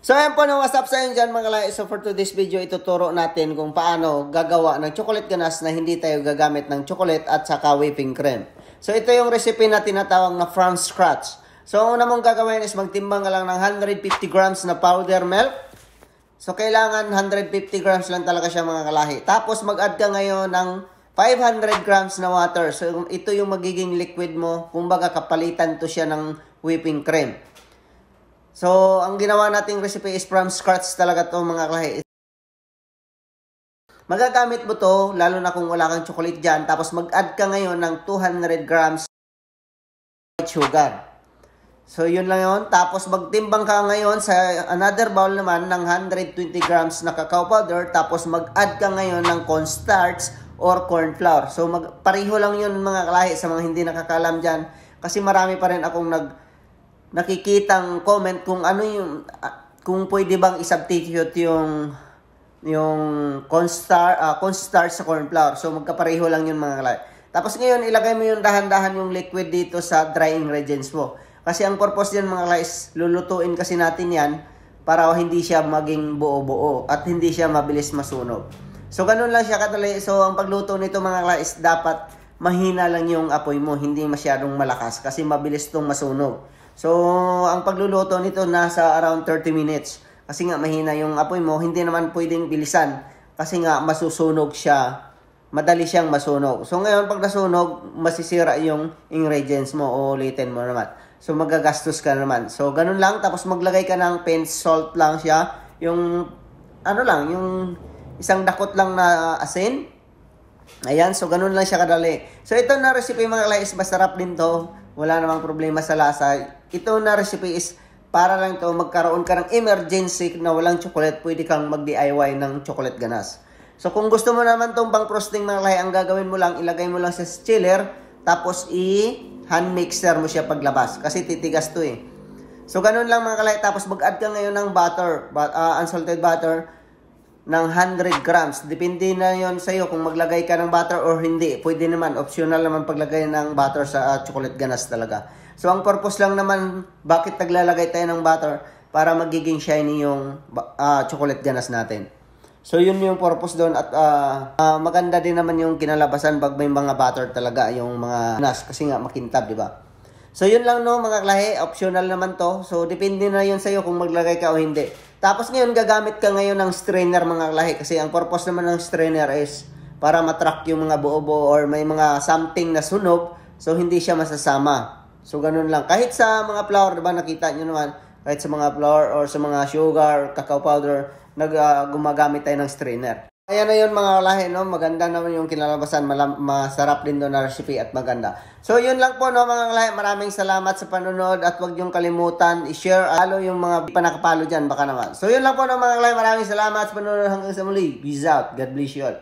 So ayan po na what's up sa inyo dyan mga kalay. So for today's video, ituturo natin kung paano gagawa ng chocolate ganache na hindi tayo gagamit ng chocolate at saka whipping cream. So ito yung recipe na tinatawag na from scratch. So ang una mong gagawin is magtimbang ka lang ng 150 grams na powder milk. So kailangan 150 grams lang talaga siya mga kalahi. Tapos mag-add ka ngayon ng 500 grams na water. So ito yung magiging liquid mo. Kumbaga kapalitan to siya ng whipping cream. So, ang ginawa nating recipe is from scratch talaga to mga kalahi. Magagamit mo to, lalo na kung wala kang chocolate dyan. Tapos mag-add ka ngayon ng 200 grams white sugar. So, yun lang yun. Tapos magtimbang ka ngayon sa another bowl naman ng 120 grams na cacao powder. Tapos mag-add ka ngayon ng cornstarch or corn flour. So, pareho lang yun mga kalahi sa mga hindi nakakalam dyan. Kasi marami pa rin akong nakikitang comment kung ano yung kung pwede bang i-substitute yung cornstarch sa corn flour. So magkapareho lang yun mga kalay. Tapos ngayon ilagay mo yung dahan-dahan yung liquid dito sa dry ingredients mo. Kasi ang purpose diyan mga kalay is lulutuin kasi natin yan para hindi siya maging buo-buo at hindi siya mabilis masunog. So ganun lang siya kadali. So ang pagluto nito mga kalay is dapat mahina lang yung apoy mo, hindi masyadong malakas kasi mabilis tong masunog. So, ang pagluluto nito nasa around 30 minutes. Kasi nga mahina yung apoy mo, hindi naman pwedeng bilisan. Kasi nga masusunog siya, madali siyang masunog. So, ngayon pag nasunog, masisira yung ingredients mo o ulitin mo naman. So, magagastos ka naman. So, ganun lang. Tapos maglagay ka ng pinch salt lang siya. Yung, yung isang dakot lang na asin. Ayan, so ganun lang siya kadali. So, ito na recipe mga kalay is masarap din to. Wala namang problema sa lasa. Ito na recipe is para lang to magkaroon ka ng emergency na walang chocolate, pwede kang mag-DIY ng chocolate ganache. So kung gusto mo naman tong pang frosting mga kalay, ang gagawin mo lang, ilagay mo lang sa chiller, tapos hand mixer mo siya paglabas. Kasi titigas to eh. So ganun lang mga kalay, tapos mag-add ka ngayon ng butter, unsalted butter, ng 100 grams. Depende na yon sa iyo kung maglagay ka ng butter or hindi. Pwede naman, optional naman paglagay ng butter sa chocolate ganache talaga. So, ang purpose lang naman, bakit naglalagay tayo ng butter? Para magiging shiny yung chocolate ganache natin. So, yun yung purpose doon. At maganda din naman yung kinalabasan pag may mga butter talaga, yung mga ganache. Kasi nga, makintab, di ba? So, yun lang no, mga kalahi. Optional naman to. So, depende na yun sa'yo kung maglagay ka o hindi. Tapos ngayon, gagamit ka ngayon ng strainer, mga kalahi. Kasi ang purpose naman ng strainer is para matrack yung mga buo-buo or may mga something na sunog. So, hindi siya masasama. So, ganun lang. Kahit sa mga flour, diba, nakita nyo naman, kahit sa mga flour or sa mga sugar, cacao powder, gumagamit tayo ng strainer. Ayan na yun mga kalahi, no? Maganda naman yung kinalabasan. Masarap din doon na recipe at maganda. So, yun lang po, no, mga kalahi. Maraming salamat sa panonood at huwag yung kalimutan i-share. Halo yung mga panakapalo dyan, baka naman. So, yun lang po, no, mga kalahi. Maraming salamat sa panonood hanggang sa muli. Peace out. God bless you all.